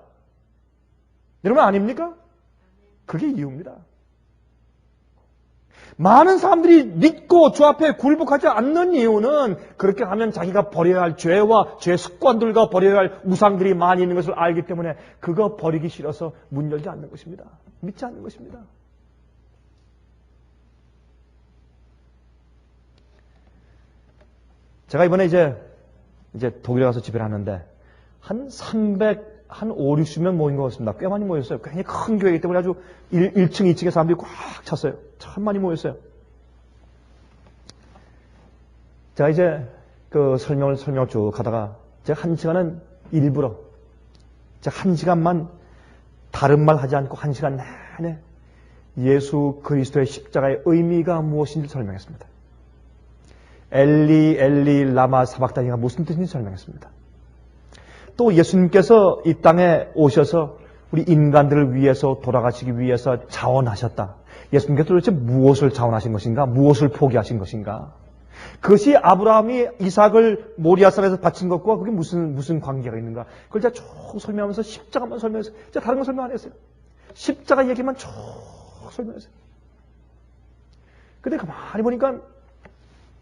여러분, 아닙니까? 그게 이유입니다. 많은 사람들이 믿고 주 앞에 굴복하지 않는 이유는 그렇게 하면 자기가 버려야 할 죄와 죄 습관들과 버려야 할 우상들이 많이 있는 것을 알기 때문에 그거 버리기 싫어서 문 열지 않는 것입니다. 믿지 않는 것입니다. 제가 이번에 이제 독일에 가서 집회를 하는데 한 5, 60명 모인 것 같습니다. 꽤 많이 모였어요. 굉장히 큰 교회이기 때문에 아주 1층, 2층에 사람들이 꽉 찼어요. 참 많이 모였어요. 제가 이제 그 설명을 쭉 하다가 제가 1시간은 일부러 제가 1시간만 다른 말 하지 않고 1시간 내내 예수 그리스도의 십자가의 의미가 무엇인지 설명했습니다. 엘리 엘리 라마 사박다니가 무슨 뜻인지 설명했습니다. 또 예수님께서 이 땅에 오셔서 우리 인간들을 위해서 돌아가시기 위해서 자원하셨다. 예수님께서 도대체 무엇을 자원하신 것인가? 무엇을 포기하신 것인가? 그것이 아브라함이 이삭을 모리아산에서 바친 것과 그게 무슨 관계가 있는가? 그걸 제가 쭉 설명하면서 십자가만 설명했어요. 제가 다른 거 설명 안 했어요. 십자가 얘기만 쭉 설명했어요. 근데 가만히 보니까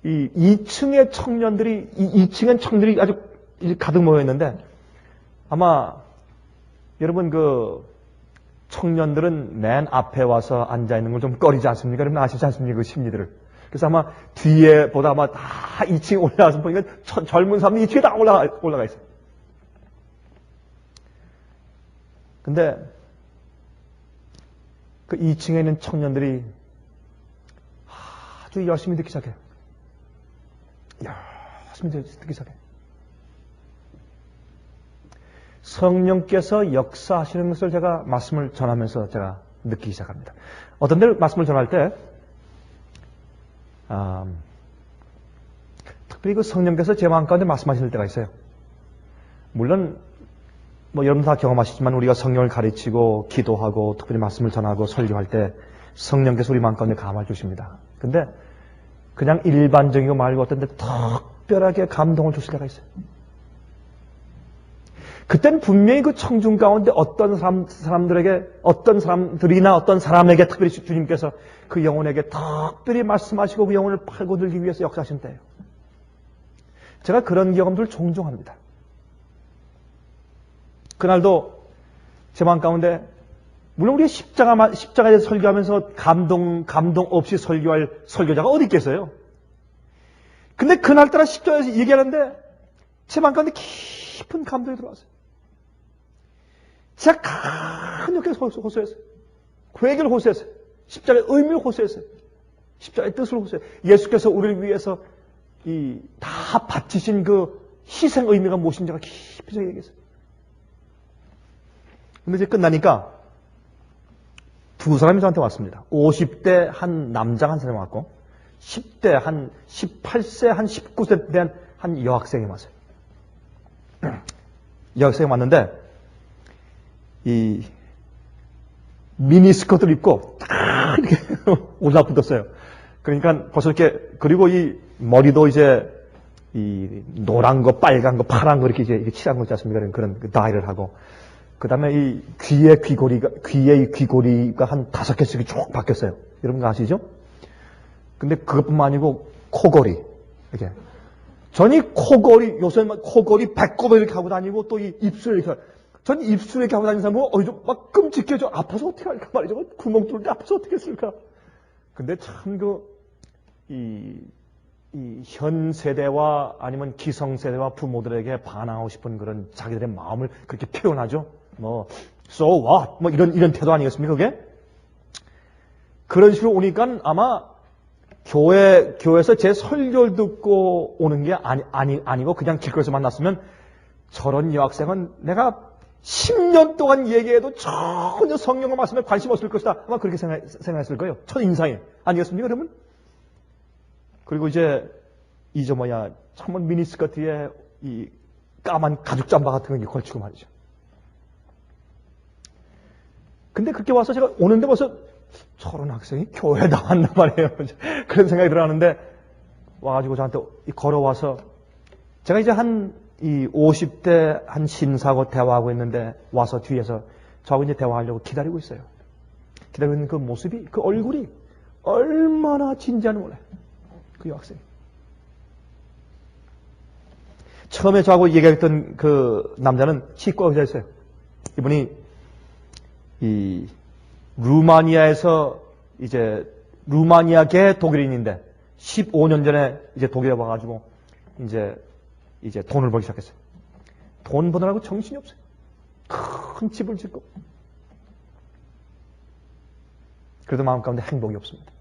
이 2층의 청년들이, 2층엔 청년들이 아주 가득 모여있는데 아마 여러분 그 청년들은 맨 앞에 와서 앉아있는 걸 좀 꺼리지 않습니까? 여러분 아시지 않습니까? 그 심리들을. 그래서 아마 뒤에 보다 아마 다 2층에 올라가서 보니까 젊은 사람들이 2층에 다 올라가 있어요. 근데 그 2층에 있는 청년들이 아주 열심히 듣기 시작해요. 열심히 듣기 시작해요. 성령께서 역사하시는 것을 제가 말씀을 전하면서 제가 느끼기 시작합니다. 어떤 데 말씀을 전할 때 특별히 그 성령께서 제 마음 가운데 말씀하실 때가 있어요. 물론 뭐 여러분 다 경험하시지만 우리가 성령을 가르치고 기도하고 특별히 말씀을 전하고 설교할 때 성령께서 우리 마음 가운데 감화 주십니다. 근데 그냥 일반적이고 말고 어떤 데 특별하게 감동을 주실 때가 있어요. 그땐 분명히 그 청중 가운데 어떤 사람들에게, 어떤 사람들이나 어떤 사람에게 특별히 주님께서 그 영혼에게 특별히 말씀하시고 그 영혼을 팔고 들기 위해서 역사하신 때예요. 제가 그런 경험들을 종종 합니다. 그날도 제 마음 가운데, 물론 우리가 십자가에 대해서 설교하면서 감동 없이 설교할 설교자가 어디 있겠어요? 근데 그날따라 십자가에서 얘기하는데 제 마음 가운데 깊은 감동이 들어왔어요. 제가 간욕하게 호소했어요. 회개를 호소했어요. 십자가의 의미를 호소했어요. 십자가의 뜻을 호소했어요. 예수께서 우리를 위해서 다 바치신 그 희생 의미가 무엇인지 제가 깊이 얘기했어요. 근데 이제 끝나니까 두 사람이 저한테 왔습니다. 50대 한 남자 한 사람이 왔고 10대 한 18세 한 19세 된 한 여학생이 왔어요. 여학생이 왔는데 이 미니스커트를 입고 딱 이렇게 올라붙었어요. 그러니까 벌써 이렇게, 그리고 이 머리도 이제 이 노란 거, 빨간 거, 파란 거 이렇게 이제 칠한 거 있지 않습니까? 그런 다이를 하고. 그 다음에 이 귀의 귀고리가 한 5개씩이 쭉 바뀌었어요. 여러분 아시죠? 근데 그것뿐만 아니고 코걸이. 이렇게. 전이 코걸이, 요새는 코걸이, 배꼽을 이렇게 하고 다니고 또 이 입술 이렇게. 전 입술에 이렇게 하고 다니는 사람은 좀 막 끔찍해져. 아파서 어떻게 할까 말이죠. 구멍 뚫는데 아파서 어떻게 했을까. 근데 참 현 세대와 아니면 기성 세대와 부모들에게 반항하고 싶은 그런 자기들의 마음을 그렇게 표현하죠. 뭐, so what? 뭐 이런 태도 아니겠습니까, 그게? 그런 식으로 오니까 아마 교회에서 제 설교를 듣고 오는 게 아니고 그냥 길거리에서 만났으면 저런 여학생은 내가 10년 동안 얘기해도 전혀 성령의 말씀에 관심 없을 것이다. 아마 그렇게 생각했을 거예요. 첫 인상에. 아니겠습니까, 여러분? 그리고 이제 참은 미니스커트에 이 까만 가죽 잠바 같은 거 걸치고 말이죠. 근데 그렇게 와서 제가 오는데 벌써 저런 학생이 교회에 나왔나 말이에요. 그런 생각이 들어가는데 와가지고 저한테 걸어와서 제가 이제 이 50대 한 신사하고 대화하고 있는데 와서 뒤에서 저하고 이제 대화하려고 기다리고 있어요. 기다리고 있는 그 모습이, 그 얼굴이 얼마나 진지한지 몰라요. 그 여학생이. 처음에 저하고 얘기했던 그 남자는 치과 의사였어요. 이분이 이 루마니아에서 이제 루마니아계 독일인인데 15년 전에 이제 독일에 와가지고 이제 돈을 벌기 시작했어요. 돈 버느라고 정신이 없어요. 큰 집을 짓고. 그래도 마음 가운데 행복이 없습니다.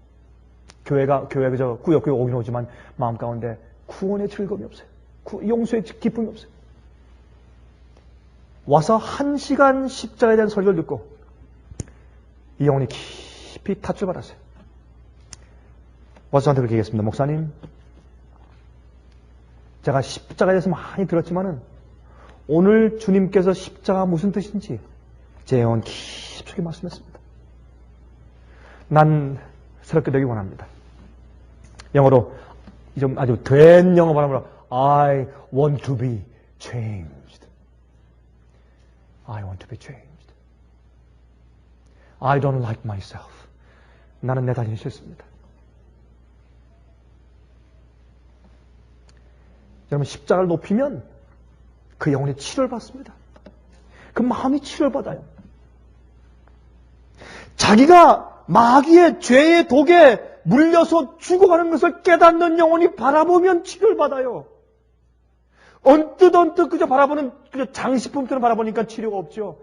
교회가 그저 꾸역꾸역 오긴 오지만 마음 가운데 구원의 즐거움이 없어요. 용서의 기쁨이 없어요. 와서 1시간 십자가에 대한 설교를 듣고 이 영혼이 깊이 탓을 받았어요. 와서 저한테 그렇게 얘기했습니다. 목사님, 제가 십자가에 대해서 많이 들었지만은 오늘 주님께서 십자가 무슨 뜻인지 제 영혼 깊숙이 말씀했습니다. 난 새롭게 되기 원합니다. 영어로 좀 아주 된 영어 발음으로 I want to be changed. I want to be changed. I don't like myself. 나는 내 자신이 싫습니다. 여러분, 십자가를 높이면 그 영혼이 치료를 받습니다. 그 마음이 치료를 받아요. 자기가 마귀의 죄의 독에 물려서 죽어가는 것을 깨닫는 영혼이 바라보면 치료를 받아요. 언뜻 그저 바라보는 그저 장식품처럼 바라보니까 치료가 없죠.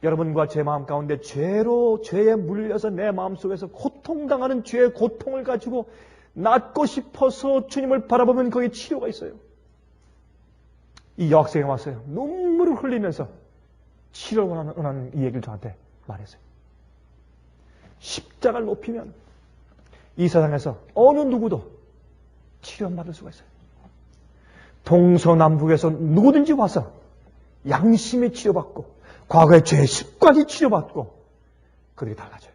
여러분과 제 마음 가운데 죄에 물려서 내 마음속에서 고통당하는 죄의 고통을 가지고 낫고 싶어서 주님을 바라보면 거기에 치료가 있어요. 이 여학생이 왔어요. 눈물을 흘리면서 치료를 원하는 이 얘기를 저한테 말했어요. 십자가를 높이면 이 세상에서 어느 누구도 치료받을 수가 있어요. 동서남북에서 누구든지 와서 양심이 치료받고 과거의 죄의 습관이 치료받고 그들이 달라져요.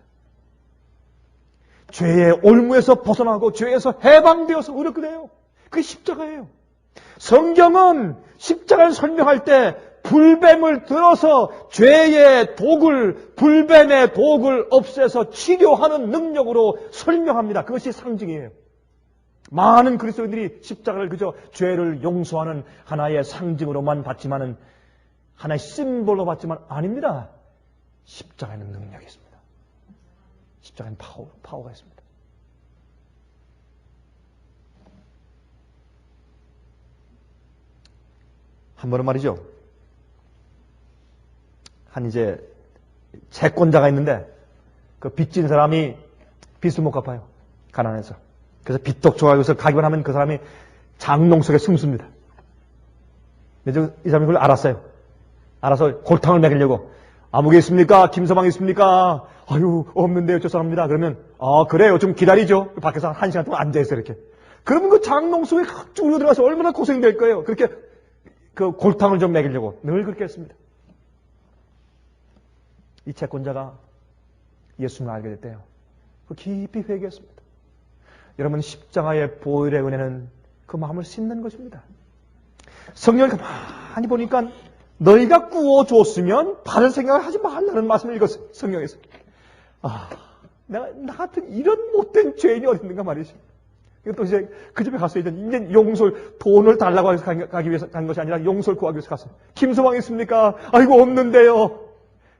죄의 올무에서 벗어나고 죄에서 해방되어서 의롭게 돼요. 그게 십자가예요. 성경은 십자가를 설명할 때 불뱀을 들어서 죄의 독을, 불뱀의 독을 없애서 치료하는 능력으로 설명합니다. 그것이 상징이에요. 많은 그리스도인들이 십자가를 그저 죄를 용서하는 하나의 상징으로만 봤지만은, 하나의 심볼로 봤지만 아닙니다. 십자가에는 능력이 있습니다. 십자가에는 파워가 있습니다. 한 번은 말이죠. 한 이제 채권자가 있는데 그 빚진 사람이 빚을 못 갚아요. 가난해서. 그래서 빚독촉하고서 가기만 하면 그 사람이 장롱 속에 숨습니다. 근데 이 사람이 그걸 알았어요. 알아서 골탕을 먹이려고. 아무개 있습니까? 김서방 있습니까? 아유, 없는데요. 죄송합니다. 그러면 그래요. 좀 기다리죠. 밖에서 1시간 동안 앉아있어요. 이렇게. 그러면 그 장롱 속에 쭉 들어가서 얼마나 고생될 거예요. 그렇게 그 골탕을 좀 먹이려고 늘 그렇게 했습니다. 이 채권자가 예수님을 알게 됐대요. 그 깊이 회개했습니다. 여러분, 십자가의 보혈의 은혜는 그 마음을 씻는 것입니다. 성경을 가만히 보니까 너희가 구워줬으면 받을 생각을 하지 말라는 말씀을 읽었어요. 성경에서. 나 같은 이런 못된 죄인이 어디 있는가 말이죠. 또 이제 그 집에 갔어요. 이제 용서를, 돈을 달라고 해서 가기 위해서 간 것이 아니라 용서를 구하기 위해서 갔어요. 김서방 있습니까? 아이고, 없는데요.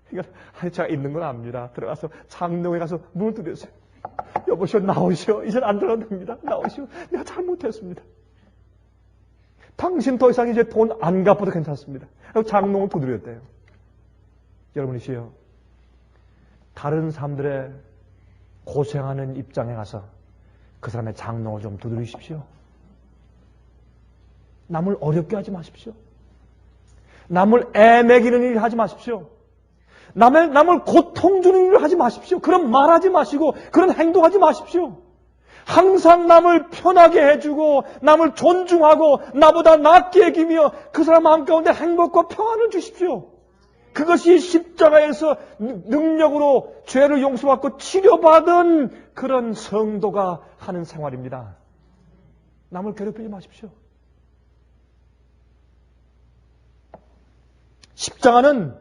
그러니까 제가 있는 건 압니다. 들어가서 장롱에 가서 문을 두드렸어요. 여보시오, 나오시오. 이젠 안 들어도 됩니다. 나오시오. 내가 잘못했습니다. 당신 더 이상 이제 돈 안 갚아도 괜찮습니다. 장롱을 두드렸대요. 여러분이시여, 다른 사람들의 고생하는 입장에 가서 그 사람의 장롱을 좀 두드리십시오. 남을 어렵게 하지 마십시오. 남을 애매기는 일 하지 마십시오. 남을 고통 주는 일을 하지 마십시오. 그런 말하지 마시고 그런 행동하지 마십시오. 항상 남을 편하게 해주고 남을 존중하고 나보다 낫게 여기며 그 사람 마음 가운데 행복과 평안을 주십시오. 그것이 십자가에서 능력으로 죄를 용서받고 치료받은 그런 성도가 하는 생활입니다. 남을 괴롭히지 마십시오. 십자가는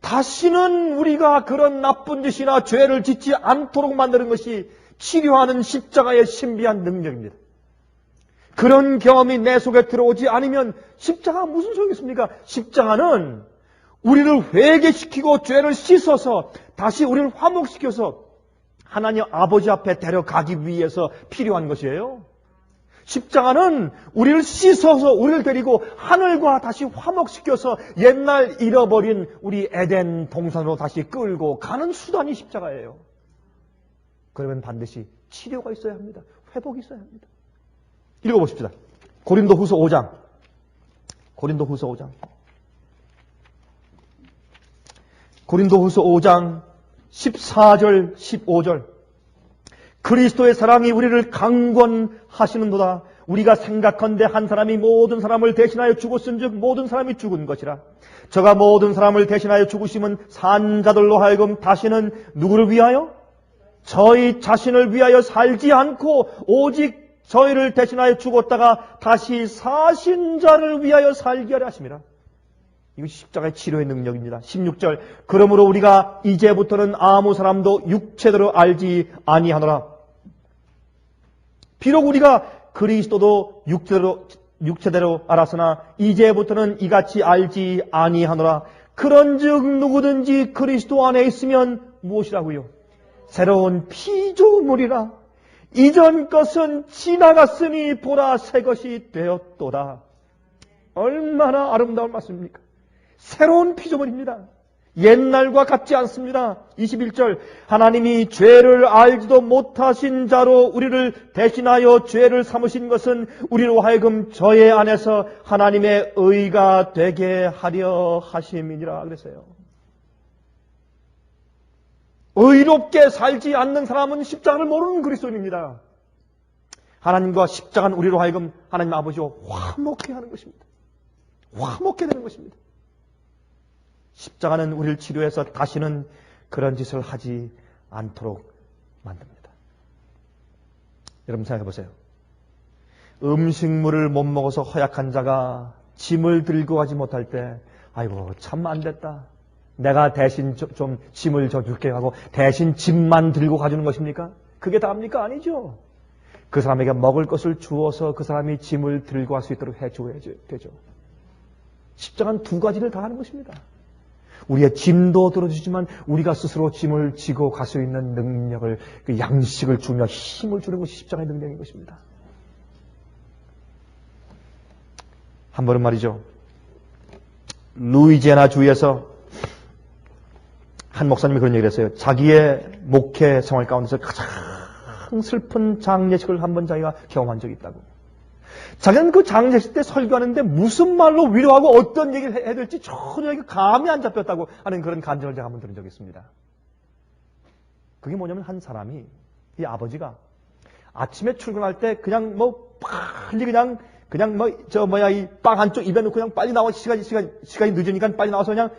다시는 우리가 그런 나쁜 짓이나 죄를 짓지 않도록 만드는 것이 치료하는 십자가의 신비한 능력입니다. 그런 경험이 내 속에 들어오지 않으면 십자가가 무슨 소용이 있습니까? 십자가는 우리를 회개시키고 죄를 씻어서 다시 우리를 화목시켜서 하나님 아버지 앞에 데려가기 위해서 필요한 것이에요. 십자가는 우리를 씻어서 우리를 데리고 하늘과 다시 화목시켜서 옛날 잃어버린 우리 에덴 동산으로 다시 끌고 가는 수단이 십자가예요. 그러면 반드시 치료가 있어야 합니다. 회복이 있어야 합니다. 읽어보십시다. 고린도후서 5장. 고린도후서 5장. 고린도후서 5장 14절 15절 그리스도의 사랑이 우리를 강권하시는도다. 우리가 생각컨대 한 사람이 모든 사람을 대신하여 죽었은즉 모든 사람이 죽은 것이라. 저가 모든 사람을 대신하여 죽으심은 산 자들로 하여금 다시는 누구를 위하여? 저희 자신을 위하여 살지 않고 오직 저희를 대신하여 죽었다가 다시 사신 자를 위하여 살게 하려 하심이라. 이것이 십자가의 치료의 능력입니다. 16절 그러므로 우리가 이제부터는 아무 사람도 육체대로 알지 아니하노라. 비록 우리가 그리스도도 육체대로 알았으나 이제부터는 이같이 알지 아니하노라. 그런즉 누구든지 그리스도 안에 있으면 무엇이라고요? 새로운 피조물이라. 이전 것은 지나갔으니 보라 새 것이 되었도다. 얼마나 아름다운 말씀입니까? 새로운 피조물입니다. 옛날과 같지 않습니다. 21절 하나님이 죄를 알지도 못하신 자로 우리를 대신하여 죄를 삼으신 것은 우리로 하여금 저의 안에서 하나님의 의가 되게 하려 하심이니라 그랬어요. 의롭게 살지 않는 사람은 십자가를 모르는 그리스도인입니다. 하나님과 십자가는 우리로 하여금 하나님 아버지와 화목해 하는 것입니다. 화목해 되는 것입니다. 십자가는 우리를 치료해서 다시는 그런 짓을 하지 않도록 만듭니다. 여러분 생각해 보세요. 음식물을 못 먹어서 허약한 자가 짐을 들고 가지 못할 때 아이고 참 안 됐다. 내가 대신 좀 짐을 져줄게 하고 대신 짐만 들고 가주는 것입니까? 그게 다입니까? 아니죠. 그 사람에게 먹을 것을 주어서 그 사람이 짐을 들고 갈 수 있도록 해줘야 되죠. 십자가는 두 가지를 다 하는 것입니다. 우리의 짐도 들어주지만 우리가 스스로 짐을 지고 갈 수 있는 능력을, 그 양식을 주며 힘을 주는 것이 십자가의 능력인 것입니다. 한 번은 말이죠. 루이지애나 주에서 한 목사님이 그런 얘기를 했어요. 자기의 목회 생활 가운데서 가장 슬픈 장례식을 한 번 자기가 경험한 적이 있다고. 자기는 그 장례식 때 설교하는데 무슨 말로 위로하고 어떤 얘기를 해야 될지 전혀 감이 안 잡혔다고 하는 그런 간증을 제가 한번 들은 적이 있습니다. 그게 뭐냐면 한 사람이, 이 아버지가 아침에 출근할 때 그냥 빨리 이 빵 한쪽 입에 넣고 그냥 빨리 나와 시간이 늦으니까 빨리 나와서 그냥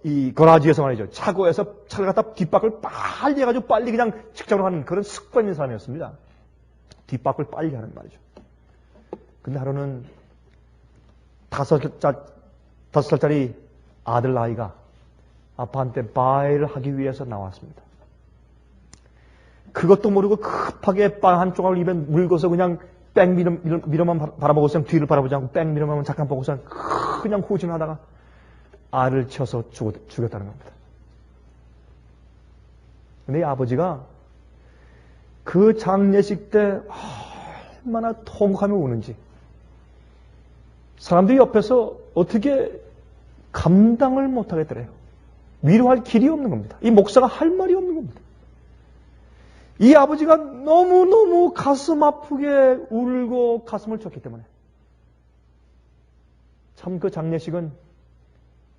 이 거라지에서 말이죠. 차고에서 차를 갖다 뒷바퀴를 빨리 해가지고 빨리 그냥 직장으로 하는 그런 습관 있는 사람이었습니다. 뒷바퀴를 빨리 하는 말이죠. 근데 하루는 5살짜리 아들 아이가 아빠한테 바이를 하기 위해서 나왔습니다. 그것도 모르고 급하게 빵 한 조각을 입에 물고서 그냥 뺑 밀어만 바라보고서 뒤를 바라보지 않고 뺑 밀어만 잠깐 보고서 그냥 후진하다가 알을 쳐서 죽였다는 겁니다. 근데 이 아버지가 그 장례식 때 얼마나 통곡하며 우는지 사람들이 옆에서 어떻게 감당을 못하겠더래요. 위로할 길이 없는 겁니다. 이 목사가 할 말이 없는 겁니다. 이 아버지가 너무너무 가슴 아프게 울고 가슴을 쳤기 때문에 참 그 장례식은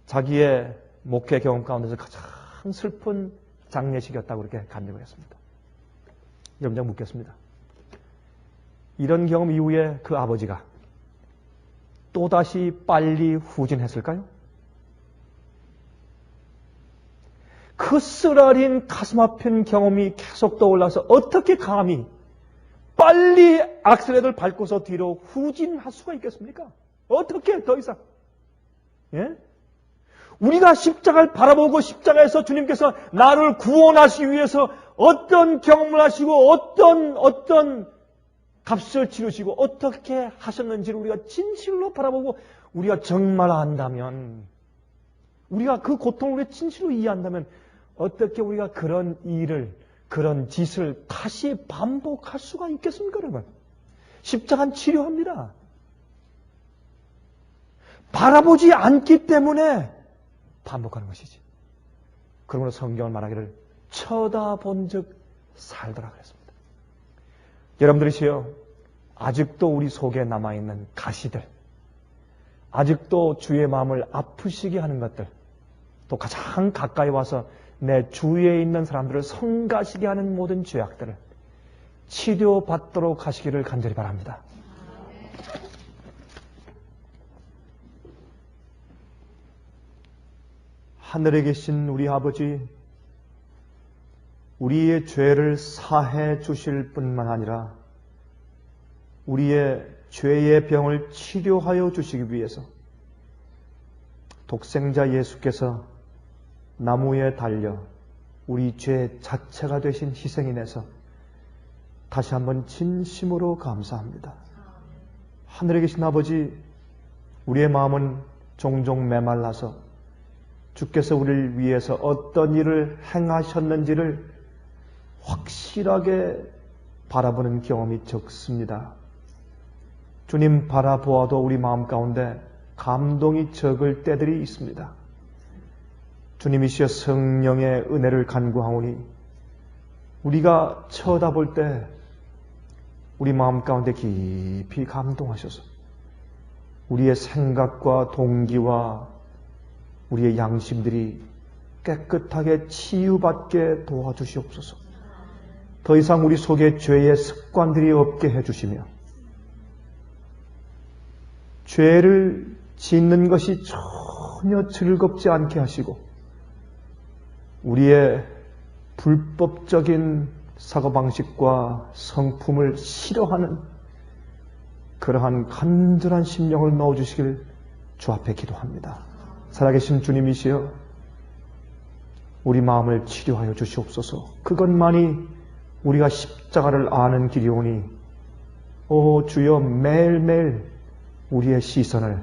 자기의 목회 경험 가운데서 가장 슬픈 장례식이었다고 그렇게 간증을 했습니다. 여러분 제가 묻겠습니다. 이런 경험 이후에 그 아버지가 또다시 빨리 후진했을까요? 그 쓰라린 가슴 아픈 경험이 계속 떠올라서 어떻게 감히 빨리 악셀레를 밟고서 뒤로 후진할 수가 있겠습니까? 어떻게 더 이상? 예? 우리가 십자가를 바라보고 십자가에서 주님께서 나를 구원하시기 위해서 어떤 경험을 하시고 어떤 값을 치르시고 어떻게 하셨는지를 우리가 진실로 바라보고 우리가 정말 안다면, 우리가 그 고통을 진실로 이해한다면 어떻게 우리가 그런 일을, 그런 짓을 다시 반복할 수가 있겠습니까, 여러분? 십자가는 치료합니다. 바라보지 않기 때문에 반복하는 것이지. 그러므로 성경은 말하기를 쳐다본 즉 살더라 그랬습니다. 여러분들이시여, 아직도 우리 속에 남아있는 가시들, 아직도 주의 마음을 아프시게 하는 것들, 또 가장 가까이 와서 내 주위에 있는 사람들을 성가시게 하는 모든 죄악들을 치료받도록 하시기를 간절히 바랍니다. 하늘에 계신 우리 아버지, 우리의 죄를 사해 주실 뿐만 아니라 우리의 죄의 병을 치료하여 주시기 위해서 독생자 예수께서 나무에 달려 우리 죄 자체가 되신 희생인에서 다시 한번 진심으로 감사합니다. 하늘에 계신 아버지, 우리의 마음은 종종 메말라서 주께서 우리를 위해서 어떤 일을 행하셨는지를 확실하게 바라보는 경험이 적습니다. 주님 바라보아도 우리 마음 가운데 감동이 적을 때들이 있습니다. 주님이시여 성령의 은혜를 간구하오니 우리가 쳐다볼 때 우리 마음 가운데 깊이 감동하셔서 우리의 생각과 동기와 우리의 양심들이 깨끗하게 치유받게 도와주시옵소서. 더 이상 우리 속에 죄의 습관들이 없게 해주시며 죄를 짓는 것이 전혀 즐겁지 않게 하시고 우리의 불법적인 사고방식과 성품을 싫어하는 그러한 간절한 심령을 넣어주시길 주 앞에 기도합니다. 살아계신 주님이시여 우리 마음을 치료하여 주시옵소서. 그것만이 우리가 십자가를 아는 길이오니 오 주여 매일매일 우리의 시선을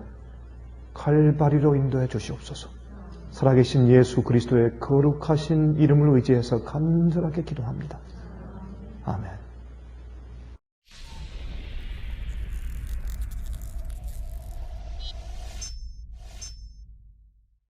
칼바리로 인도해 주시옵소서. 살아계신 예수 그리스도의 거룩하신 이름을 의지해서 간절하게 기도합니다. 아멘.